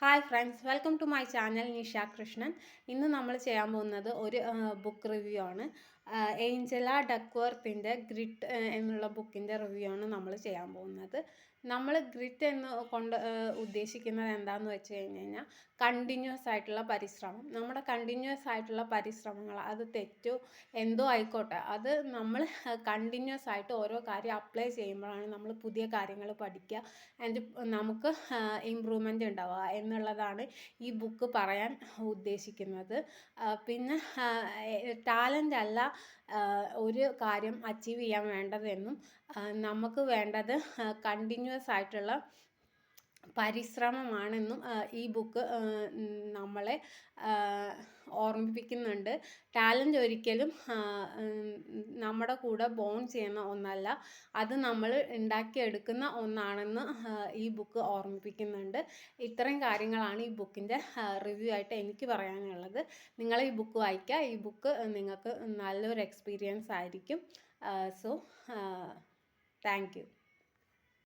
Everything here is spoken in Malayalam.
Hi friends, welcome to my channel Nisha Krishnan. ഇന്ന് നമ്മൾ ചെയ്യാൻ പോകുന്നത് ഒരു ബുക്ക് റിവ്യൂ ആണ്. ഏഞ്ചല ഡക്വർത്തിൻ്റെ ഗ്രിറ്റ് എന്നുള്ള ബുക്കിൻ്റെ റിവ്യൂ ആണ് നമ്മൾ ചെയ്യാൻ പോകുന്നത്. നമ്മൾ ഗ്രിറ്റ് എന്ന് കൊണ്ട് ഉദ്ദേശിക്കുന്നത് എന്താണെന്ന് വെച്ച് കഴിഞ്ഞാൽ കണ്ടിന്യൂസ് ആയിട്ടുള്ള പരിശ്രമം. നമ്മുടെ കണ്ടിന്യൂസ് ആയിട്ടുള്ള പരിശ്രമങ്ങൾ, അത് തെറ്റോ എന്തോ ആയിക്കോട്ടെ, അത് നമ്മൾ കണ്ടിന്യൂസ് ആയിട്ട് ഓരോ കാര്യം അപ്ലൈ ചെയ്യുമ്പോഴാണ് നമ്മൾ പുതിയ കാര്യങ്ങൾ പഠിക്കുക ആൻഡ് നമുക്ക് ഇമ്പ്രൂവ്മെൻ്റ് ഉണ്ടാവുക എന്നുള്ളതാണ് ഈ ബുക്ക് പറയാൻ ഉദ്ദേശിക്കുന്നത്. പിന്നെ ടാലൻ്റ് അല്ല ഒരു കാര്യം അച്ചീവ് ചെയ്യാൻ വേണ്ടതെന്നും നമുക്ക് വേണ്ടത് കണ്ടിന്യൂസ് ആയിട്ടുള്ള പരിശ്രമമാണെന്നും ഈ ബുക്ക് നമ്മളെ ഓർമ്മിപ്പിക്കുന്നുണ്ട്. ടാലൻ്റ് ഒരിക്കലും നമ്മുടെ കൂടെ ബോൺ ചെയ്യുന്ന ഒന്നല്ല, അത് നമ്മൾ ഉണ്ടാക്കിയെടുക്കുന്ന ഒന്നാണെന്ന് ഈ ബുക്ക് ഓർമ്മിപ്പിക്കുന്നുണ്ട്. ഇത്രയും കാര്യങ്ങളാണ് ഈ ബുക്കിൻ്റെ റിവ്യൂ ആയിട്ട് എനിക്ക് പറയാനുള്ളത്. നിങ്ങൾ ഈ ബുക്ക് വായിക്കുക. ഈ ബുക്ക് നിങ്ങൾക്ക് നല്ലൊരു എക്സ്പീരിയൻസ് ആയിരിക്കും. So thank you.